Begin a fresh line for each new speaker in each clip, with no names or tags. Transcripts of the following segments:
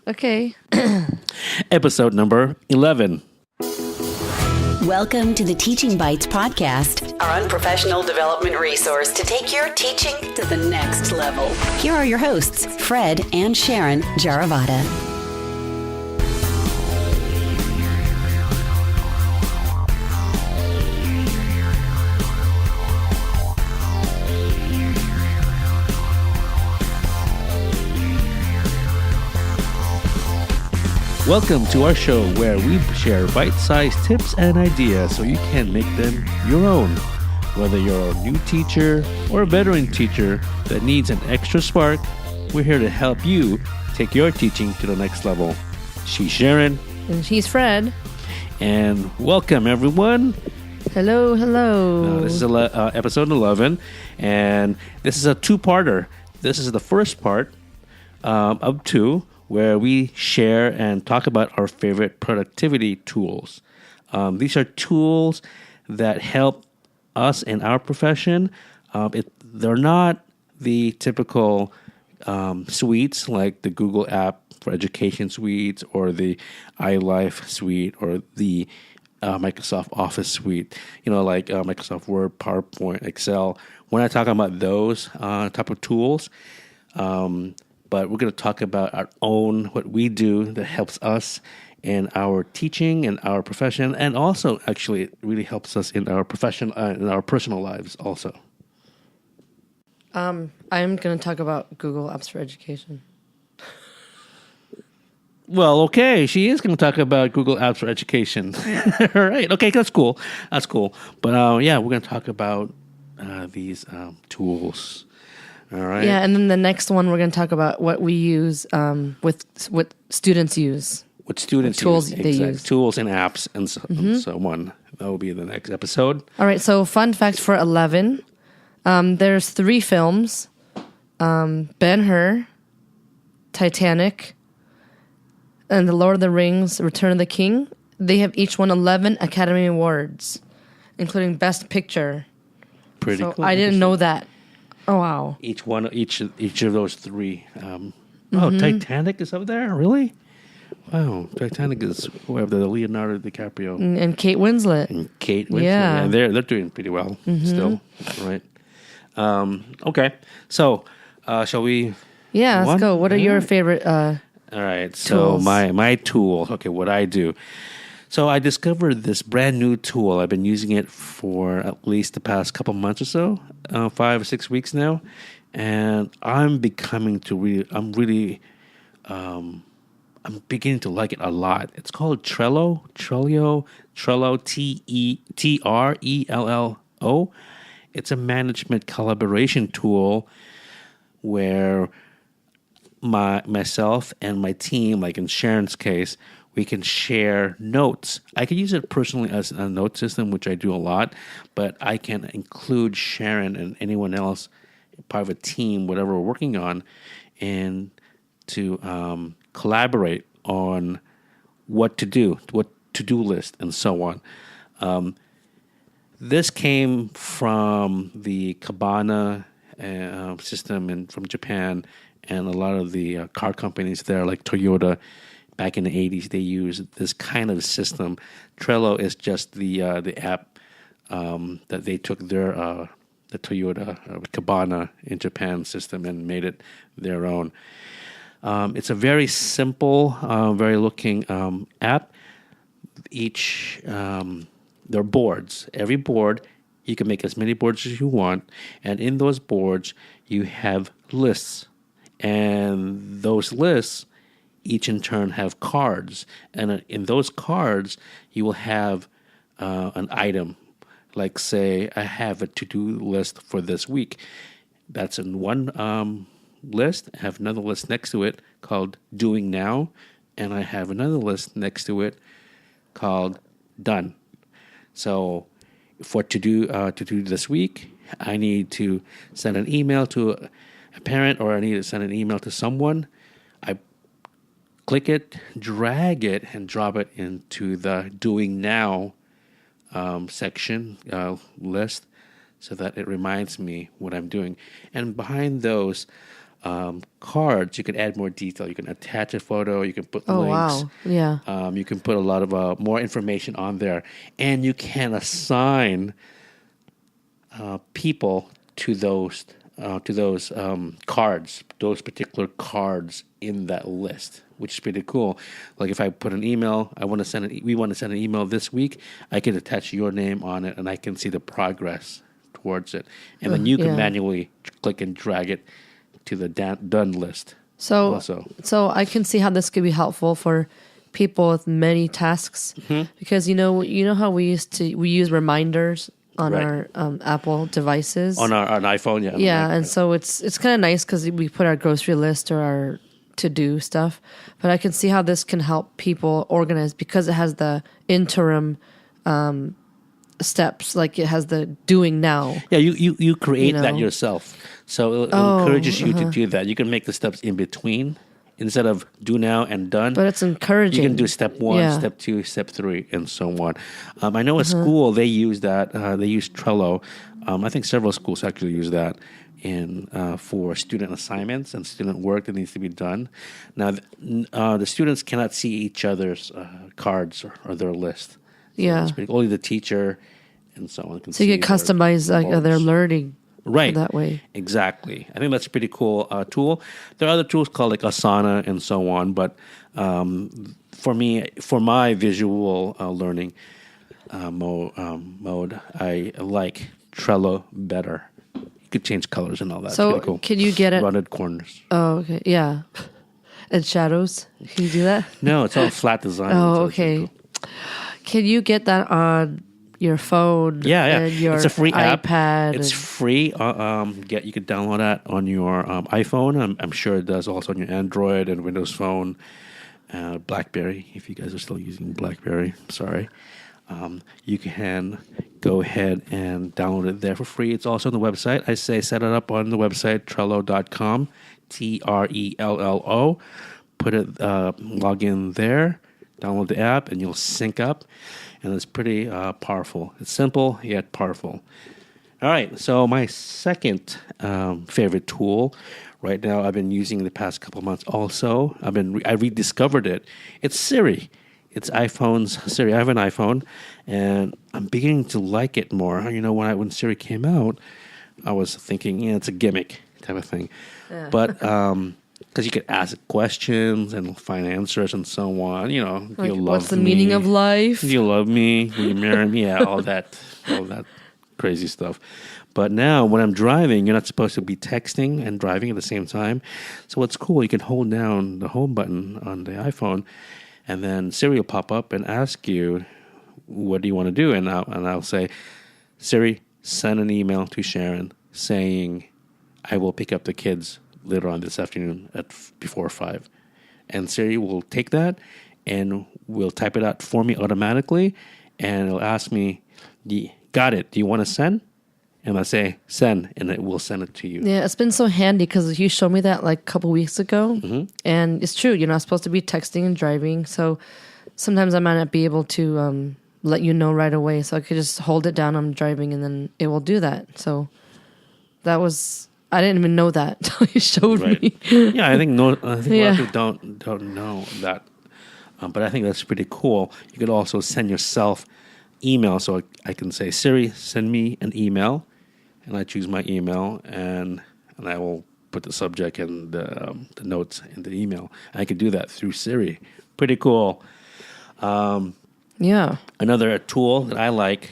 Okay.
Episode number 11.
Welcome to the Teaching Bites podcast, our unprofessional development resource to take your teaching to the next level. Here are your hosts, Fred and Sharon Jaravada.
Welcome to our show where we share bite-sized tips and ideas so you can make them your own. Whether you're a new teacher or a veteran teacher that needs an extra spark, we're here to help you take your teaching to the next level. She's Sharon.
And she's Fred.
And welcome, everyone.
Hello.
This is episode 11, and this is a two-parter. This is the first part of two, where we share and talk about our favorite productivity tools. These are tools that help us in our profession. They're not the typical suites like the Google app for education suites or the iLife suite or the Microsoft Office suite, like Microsoft Word, PowerPoint, Excel. We're not talking about those type of tools. But we're going to talk about our own, what we do that helps us in our teaching and our profession, and also actually it really helps us in our profession, in our personal lives also.
I'm going to talk about Google Apps for Education.
Well, okay, she is going to talk about Google Apps for Education. All right, okay, that's cool. But yeah, we're going to talk about these tools. All right.
Yeah, and then the next one we're going to talk about what we use with what students use.
What students
tools
use.
they
exactly.
use.
Tools and apps and so on. That will be the next episode.
All right, so fun fact for 11. There's 3 films. Ben-Hur, Titanic, and The Lord of the Rings, Return of the King. They have each won 11 Academy Awards, including Best Picture.
Pretty
so
cool.
I didn't know that. Oh, wow.
Each of those 3. Oh, Titanic is up there? Really? Wow. Titanic is the Leonardo DiCaprio.
And Kate Winslet.
Yeah. And they're doing pretty well still. Right. Okay. So, shall we?
Yeah, let's go. What are your favorite
All right. So
tools?
my tool. Okay, what I do. So I discovered this brand new tool. I've been using it for at least the past couple months or so, 5 or 6 weeks now, and I'm beginning to like it a lot. It's called Trello, Trello. It's a management collaboration tool where myself and my team, like in Sharon's case, we can share notes. I can use it personally as a note system, which I do a lot, but I can include Sharon and anyone else, part of a team, whatever we're working on, and to collaborate on what to do, what to-do list, and so on. This came from the Kabana system from Japan, and a lot of the car companies there, like Toyota. Back in the 80s, they used this kind of system. Trello is just the app that they took their the Toyota Kabana in Japan system and made it their own. It's a very simple, very looking app. They're boards. Every board, you can make as many boards as you want, and in those boards, you have lists, and those lists each in turn have cards, and in those cards you will have an item, like say I have a to-do list for this week. That's in one list. I have another list next to it called Doing Now, and I have another list next to it called Done. So for to do this week, I need to send an email to a parent, or I need to send an email to someone. I click it, drag it, and drop it into the Doing Now section list so that it reminds me what I'm doing. And behind those, cards, you can add more detail. You can attach a photo. You can put links.
Wow. Yeah.
You can put a lot of more information on there, and you can assign people to those cards, those particular cards in that list, which is pretty cool. Like if I put an email, we want to send an email this week, I can attach your name on it, and I can see the progress towards it, and then you can manually click and drag it to the done list.
So I can see how this could be helpful for people with many tasks, because you know how we use reminders on our Apple devices,
on an iPhone,
and so it's kind of nice because we put our grocery list or our to-do stuff, but I can see how this can help people organize because it has the interim steps, like it has the doing now.
Yeah, you create that yourself, so it encourages you to do that. You can make the steps in between instead of do now and done.
But it's encouraging.
You can do step 1, step 2, step 3, and so on. I know at school they use that. They use Trello. I think several schools actually use that for student assignments and student work that needs to be done. Now, the students cannot see each other's cards or their list. So it's only the teacher and so on can see.
So you can customize their learning.
Right.
That way.
Exactly. I think that's a pretty cool tool. There are other tools called like Asana and so on, but for my visual learning mode, I like Trello better. You could change colors and all that.
So
pretty cool.
Can you get it?
Rounded corners.
Oh, okay. Yeah. And shadows. Can you do that?
No, it's all flat design.
Oh, okay. Cool. Can you get that on your phone?
Yeah.
And your
it's a free
iPad
app. It's free. You could download that on your iPhone. I'm sure it does also on your Android and Windows Phone, BlackBerry. If you guys are still using BlackBerry, sorry. You can go ahead and download it there for free. It's also on the website. I say set it up on the website, Trello.com, Trello. Put it, log in there, download the app, and you'll sync up. And it's pretty powerful. It's simple yet powerful. All right, so my second favorite tool right now I've been using the past couple of months also. I rediscovered it. It's Siri. It's iPhone's Siri. I have an iPhone, and I'm beginning to like it more. You know, when Siri came out, I was thinking, it's a gimmick type of thing. Yeah. But because you could ask questions and find answers and so on. You know,
like,
you love
what's the
me?
Meaning of life?
You love me? Will you marry me? Yeah, all that crazy stuff. But now when I'm driving, you're not supposed to be texting and driving at the same time. So what's cool, you can hold down the home button on the iPhone, and then Siri will pop up and ask you, what do you want to do? And I'll say, Siri, send an email to Sharon saying, I will pick up the kids later on this afternoon before 5. And Siri will take that and will type it out for me automatically, and it'll ask me, got it, do you want to send? And I say, send, and it will send it to you.
Yeah, it's been so handy because you showed me that like a couple weeks ago. Mm-hmm. And it's true, you're not supposed to be texting and driving. So sometimes I might not be able to let you know right away. So I could just hold it down, I'm driving, and then it will do that. So that was, I didn't even know that until you showed me.
Yeah, I think a lot of people don't know that. But I think that's pretty cool. You could also send yourself email. So I can say, Siri, send me an email. And I choose my email, and I will put the subject and the notes in the email. I can do that through Siri. Pretty cool.
Yeah.
Another tool that I like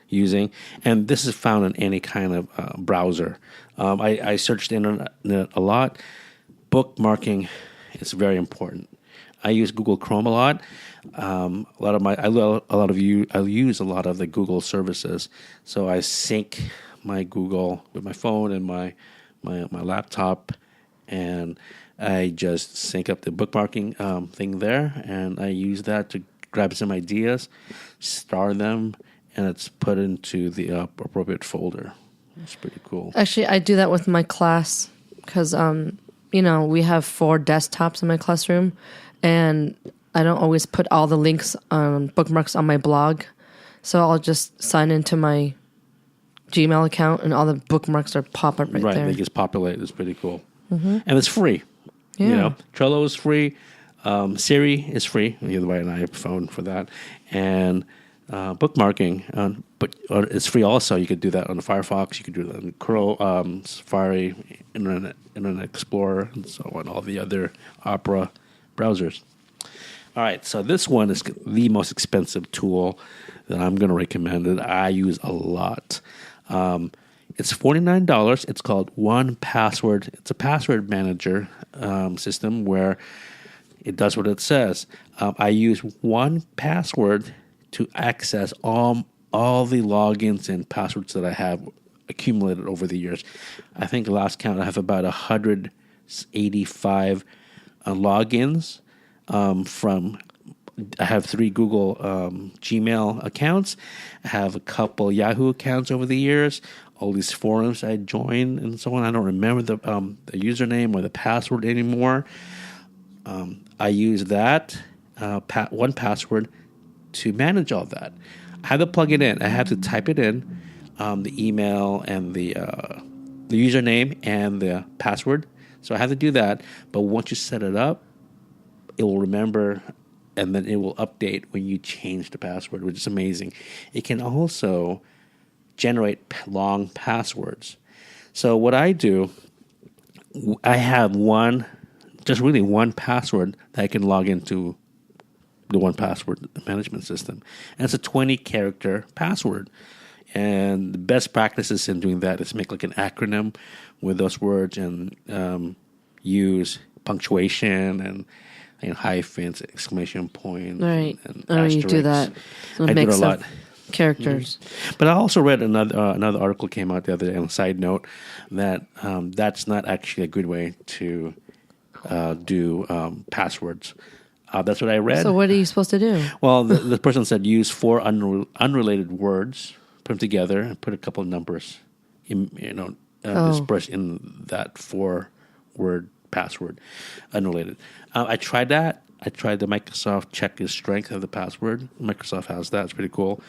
using, and this is found in any kind of browser. I searched the internet a lot. Bookmarking is very important. I use Google Chrome a lot. I use a lot of the Google services. So I sync my Google with my phone and my laptop, and I just sync up the bookmarking thing there, and I use that to grab some ideas, star them, and it's put into the appropriate folder. It's pretty cool.
Actually, I do that with my class because, we have 4 desktops in my classroom, and I don't always put all the links bookmarks on my blog. So I'll just sign into my Gmail account, and all the bookmarks are pop up right there.
They just populate. It's pretty cool. and it's free.
Yeah.
You know, Trello is free. Siri is free. You have to buy an iPhone for that, and bookmarking, but it's free also. You could do that on the Firefox. You could do that on Chrome, Safari, Internet Explorer, and so on. All the other Opera browsers. All right, so this one is the most expensive tool that I'm going to recommend that I use a lot. It's $49. It's called 1Password. It's a password manager system where it does what it says. I use 1Password to access all the logins and passwords that I have accumulated over the years. I think the last count I have about 185 logins from. I have 3 Google Gmail accounts. I have a couple Yahoo accounts over the years. All these forums I joined and so on. I don't remember the username or the password anymore. I use that 1Password to manage all that. I have to plug it in. I have to type it in, the email and the username and the password. So I have to do that. But once you set it up, it will remember, and then it will update when you change the password, which is amazing. It can also generate long passwords. So what I do, I have one password that I can log into the 1Password management system. And it's a 20-character password. And the best practices in doing that is make like an acronym with those words and use punctuation and hyphens, exclamation points,
Right.
and
you do that.
I do it a lot.
Characters.
Mm-hmm. But I also read another article came out the other day on a side note that that's not actually a good way to do passwords. That's what I read.
So what are you supposed to do?
Well, the person said use 4 unrelated words, put them together, and put a couple of numbers, dispersed in that 4-word password, unrelated. I tried that. I tried the Microsoft check the strength of the password. Microsoft has that. It's pretty cool.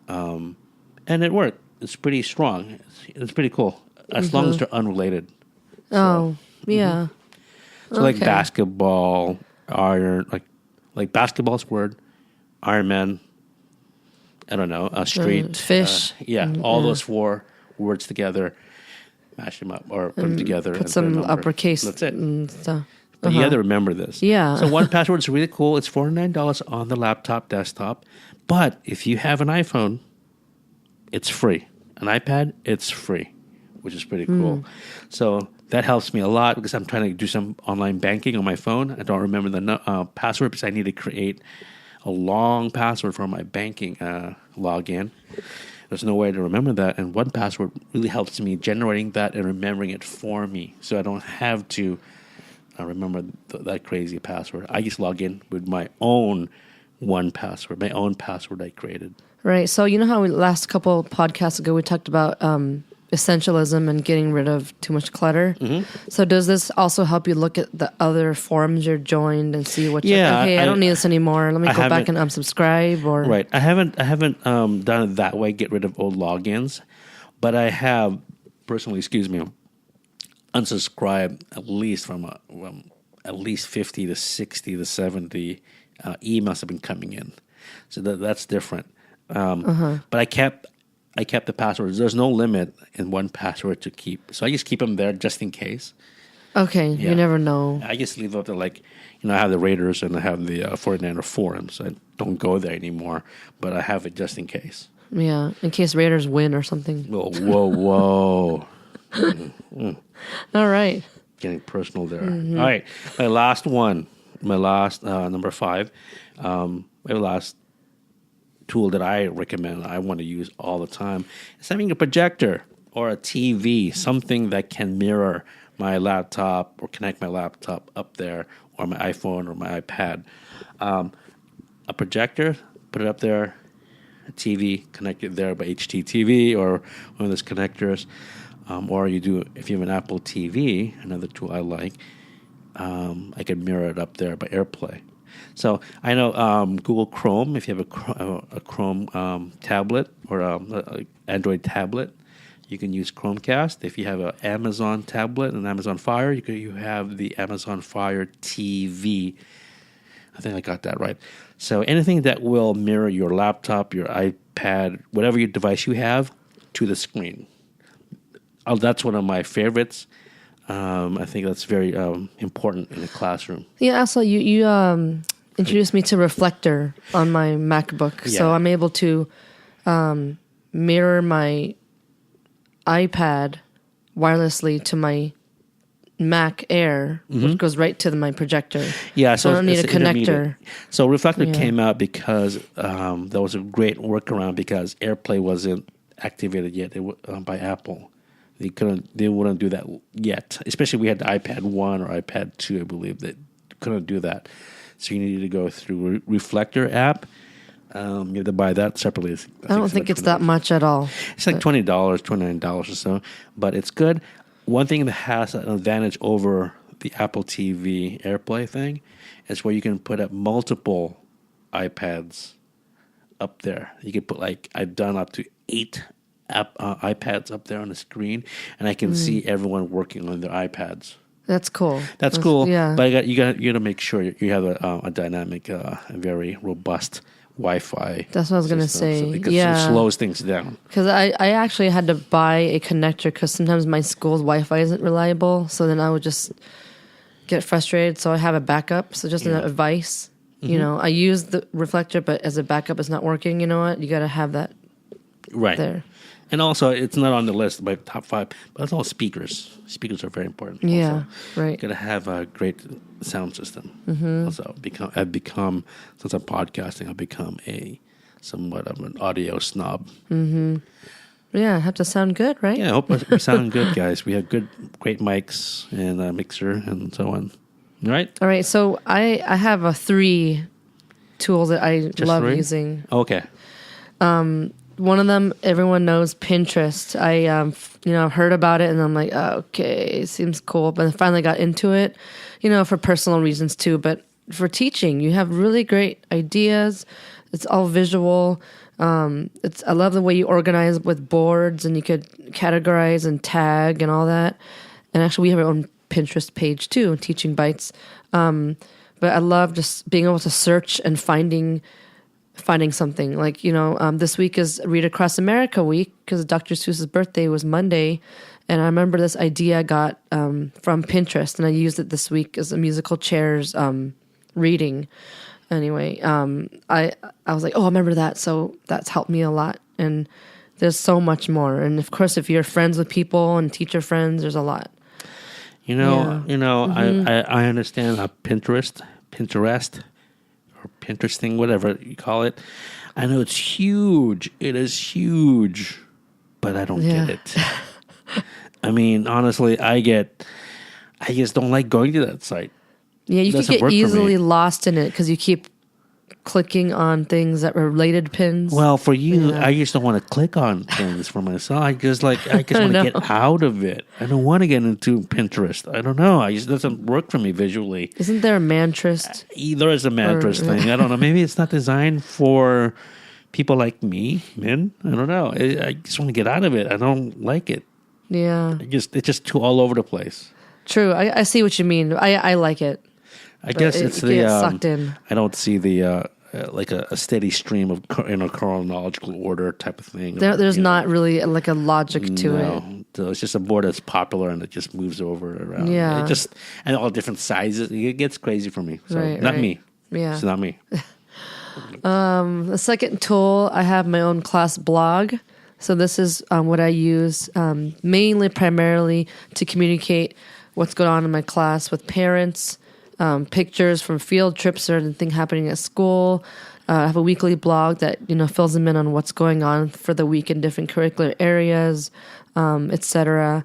And it worked. It's pretty strong. It's pretty cool. As long as they're unrelated.
So, yeah.
So like basketball, iron, like basketball's word, Iron Man, I don't know, street.
Fish.
All those 4 words together, mash them up or put them together.
Put
and
some
put a
uppercase
That's it.
and stuff.
But you have to remember this.
Yeah.
So 1Password is really cool. It's $49 on the laptop, desktop. But if you have an iPhone, it's free. An iPad, it's free, which is pretty cool. So that helps me a lot because I'm trying to do some online banking on my phone. I don't remember the password because I need to create a long password for my banking login. There's no way to remember that. And 1Password really helps me generating that and remembering it for me. So I don't have to remember that crazy password. I just log in with my own 1Password, my own password I created.
Right. So you know how last couple podcasts ago we talked about essentialism and getting rid of too much clutter. So does this also help you look at the other forums you're joined and see what? I don't need this anymore. Let me go back and unsubscribe. Or
right. I haven't done it that way. Get rid of old logins, but I have personally. Unsubscribe at least from at least 50 to 60 to 70 emails have been coming in, so that's different. But I kept the passwords. There's no limit in 1Password to keep, so I just keep them there just in case.
Okay,
Yeah.
You never know.
I just leave up to I have the Raiders and I have the 49er forums. I don't go there anymore, but I have it just in case.
Yeah, in case Raiders win or something.
Whoa.
All right.
Getting personal there. All right. My last number 5, my last tool that I recommend, I want to use all the time, is having a projector or a TV, something that can mirror my laptop or connect my laptop up there, or my iPhone or my iPad. A projector, put it up there, a TV, connect it there by HDTV or one of those connectors. Or if you have an Apple TV, another tool I like, I can mirror it up there by AirPlay. So I know Google Chrome, if you have a Chrome tablet or Android tablet, You can use Chromecast. If you have an Amazon tablet and Amazon Fire, you have the Amazon Fire TV. I think I got that right. So anything that will mirror your laptop, your iPad, whatever your device you have, to the screen. That's one of my favorites. I think that's very important in a classroom.
Yeah, also you introduced me to Reflector on my MacBook.
Yeah.
So I'm able to mirror my iPad wirelessly to my Mac Air, which goes right to my projector.
Yeah,
so I don't need a connector.
So Reflector came out because there was a great workaround because AirPlay wasn't activated yet by Apple. They wouldn't do that yet. Especially we had the iPad 1 or iPad 2, I believe, that couldn't do that. So you needed to go through Reflector app. You have to buy that separately.
I don't think it's that much at all.
It's like $20, $29 or so, but it's good. One thing that has an advantage over the Apple TV AirPlay thing is where you can put up multiple iPads up there. You can put I've done up to 8 iPads up there on the screen, and I can see everyone working on their iPads.
That's cool.
That's cool.
Yeah.
But you got to make sure you have a dynamic, very robust Wi-Fi.
That's what I was going to say.
Because
yeah.
it slows things down.
Because I actually had to buy a connector because sometimes my school's Wi-Fi isn't reliable. So then I would just get frustrated. So I have a backup. So just an advice. You know, I use the Reflector, but as a backup, it's not working. You know what? You got to have that there.
And also, it's not on the list by top 5, but it's all speakers. Speakers are very important.
Yeah,
also.
right.
You got to have a great sound system. Mm-hmm. Also, I've become, since I'm podcasting, I've become somewhat of an audio snob.
Mm-hmm. Yeah, have to sound good, right?
Yeah, I hope we sound good, guys. We have great mics and a mixer and so on. All right?
All right, so I have 3 tools that I love
3?
using.
Okay.
One of them, everyone knows, Pinterest. I've heard about it, and I'm like, oh, okay, seems cool. But I finally got into it, for personal reasons too. But for teaching, you have really great ideas. It's all visual. I love the way you organize with boards, and you could categorize and tag and all that. And actually, we have our own Pinterest page too, Teaching Bites. But I love just being able to search and finding something. Like, this week is Read Across America week because Dr. Seuss's birthday was Monday. And I remember this idea I got from Pinterest, and I used it this week as a musical chairs reading. Anyway, I was like, oh, I remember that. So that's helped me a lot. And there's so much more. And of course, if you're friends with people and teacher friends, there's a lot.
Mm-hmm. I understand how Pinterest, or Pinteresting, whatever you call it. I know it's huge. It is huge, but I don't get it. I mean, honestly, I just don't like going to that site.
Yeah, you could get easily lost in it because you keep clicking on things that are related pins.
Well, for you, I just don't want to click on things for myself. I just want to get out of it. I don't want to get into Pinterest. I don't know. It doesn't work for me visually.
Isn't there a mantrist?
There is a mantrist thing. I don't know. Maybe it's not designed for people like me, men. I don't know. I just want to get out of it. I don't like it.
Yeah.
It's just too all over the place.
True. I see what you mean. I like it.
I guess it's the
sucked in.
I don't see the like a steady stream of in a chronological order type of thing.
There's not really like a logic to it.
So it's just a board that's popular and it just moves over around.
Yeah.
And all different sizes. It gets crazy for me. So not me.
Yeah.
It's not me.
The second tool, I have my own class blog. So this is what I use primarily to communicate what's going on in my class with parents. Pictures from field trips or anything happening at school. I have a weekly blog that fills them in on what's going on for the week in different curricular areas, etc.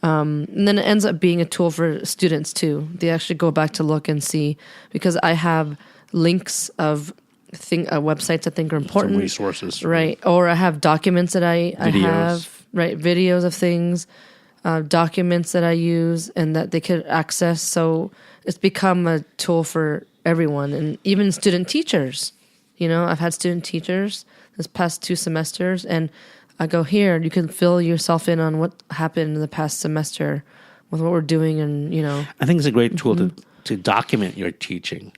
And then it ends up being a tool for students too. They actually go back to look and see because I have links of websites I think are important,
some resources,
right? Or I have documents that I have, right? Videos of things, documents that I use and that they could access. So it's become a tool for everyone and even student teachers. I've had student teachers this past 2 semesters and I go here. You can fill yourself in on what happened in the past semester with what we're doing, and
I think it's a great tool to document your teaching.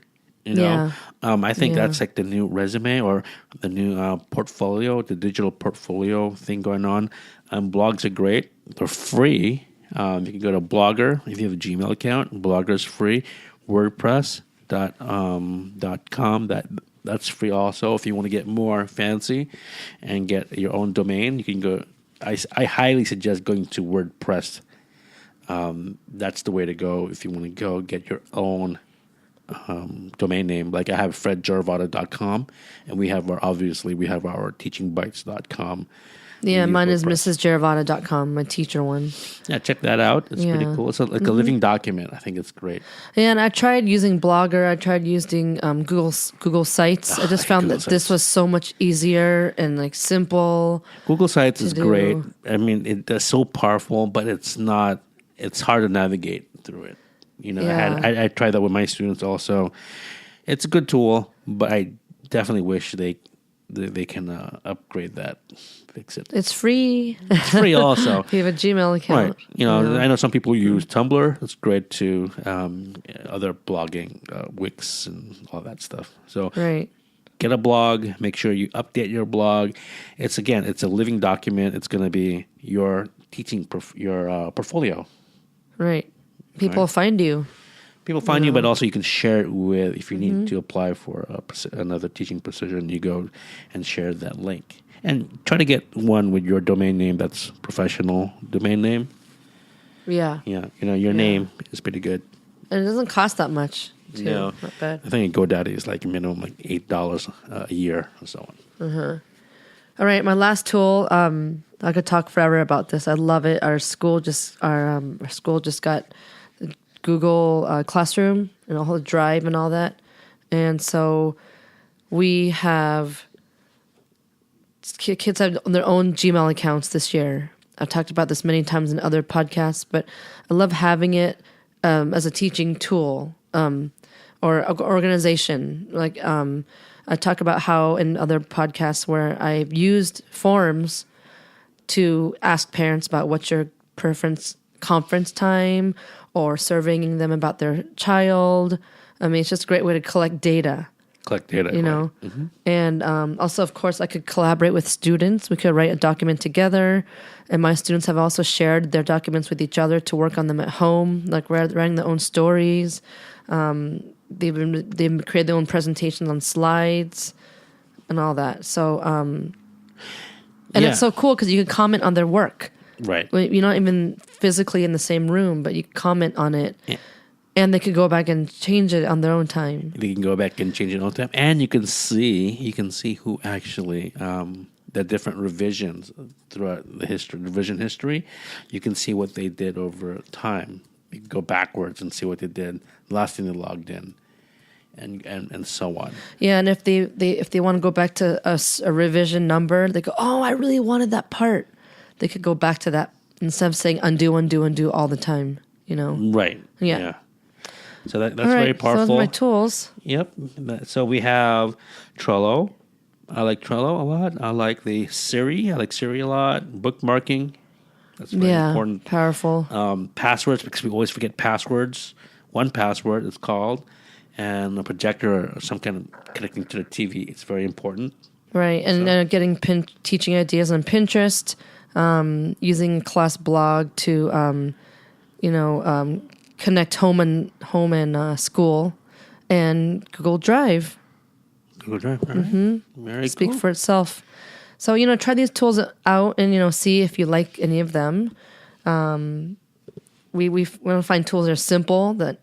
I think that's like the new resume or the new portfolio, the digital portfolio thing going on. Blogs are great. They're free. You can go to Blogger if you have a Gmail account. Blogger is free. WordPress.com. That's free also. If you want to get more fancy and get your own domain, you can go. I highly suggest going to WordPress. That's the way to go if you want to go get your own domain name. Like I have fredjarvada.com, and we have our teachingbites.com.
Yeah, mine is mrsjarvada.com, my teacher one.
Yeah, check that out. It's pretty cool. It's like a living document. I think it's great.
Yeah, and I tried using Blogger. I tried using Google Sites. I just found that this was so much easier and like simple.
Google Sites is great. I mean, it's so powerful, but it's not. It's hard to navigate through it. I tried that with my students also. It's a good tool, but I definitely wish they can upgrade that, fix it.
It's free.
It's free also.
If you have a Gmail account.
Right. I know some people use Tumblr. It's great too. Other blogging, Wix and all that stuff. So get a blog. Make sure you update your blog. It's a living document. It's going to be your teaching, portfolio.
Right. People find you.
People find you, but also you can share it with, if you need to apply for another teaching position, you go and share that link. And try to get one with your domain name that's professional domain name.
Yeah.
Yeah. Your name is pretty good.
And it doesn't cost that much, too.
No.
Not bad.
I think GoDaddy is like minimum like $8 a year or so on.
All right, my last tool, I could talk forever about this. I love it. Our school just got Google Classroom and a whole Drive and all that. And so we have kids have their own Gmail accounts this year. I've talked about this many times in other podcasts, but I love having it as a teaching tool or organization. Like I talk about how in other podcasts where I've used forums to ask parents about what's your preference conference time or surveying them about their child. I mean, it's just a great way to collect data. And also, of course, I could collaborate with students. We could write a document together, and my students have also shared their documents with each other to work on them at home, like writing their own stories. They've created their own presentations on slides and all that. So, it's so cool because you can comment on their work.
Right.
You're not even physically in the same room, but you comment on it. Yeah. And they could go back and change it on their own time.
They can go back and change it on time. And you can see who actually, the different revisions throughout the revision history. You can see what they did over time. You can go backwards and see what they did, last thing they logged in, and so on. Yeah, and if they want to go back to a revision number, they go, oh, I really wanted that part. They could go back to that instead of saying undo all the time, Right. Yeah. So that's very powerful.
So those are my tools.
Yep. So we have Trello. I like Trello a lot. I like the Siri. I like Siri a lot. Bookmarking. That's very important.
Powerful.
Passwords, because we always forget passwords. 1Password is called. And a projector or some kind of connecting to the TV. It's very important.
Right. And getting teaching ideas on Pinterest. Using class blog to, connect home and school, and Google Drive.
Google Drive, all right. Very
Speak for itself. So, try these tools out and, see if you like any of them. We want to find tools that are simple, that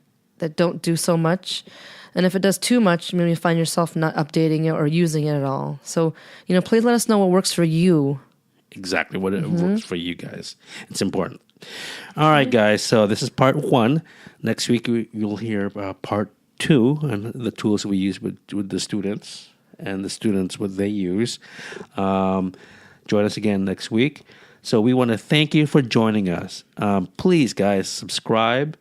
don't do so much. And if it does too much, maybe you find yourself not updating it or using it at all. So, please let us know what works for you.
Exactly what it works for you guys. It's important. All right, guys. So this is part 1. Next week you'll hear part 2 and the tools we use with the students and the students what they use. Join us again next week. So we want to thank you for joining us. Please, guys, subscribe,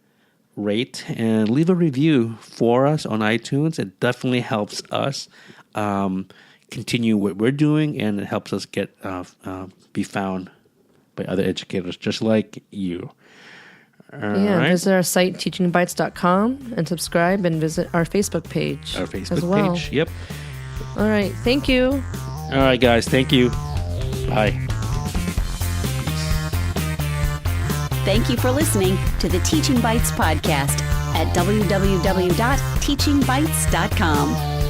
rate, and leave a review for us on iTunes. It definitely helps us continue what we're doing, and it helps us get be found by other educators just like you.
Visit our site, teachingbites.com, and subscribe, and visit our Facebook page.
Our Facebook
as well.
page, yep.
All right, thank you.
All right, guys, thank you. Bye.
Thank you for listening to the Teaching Bites podcast at www.teachingbites.com.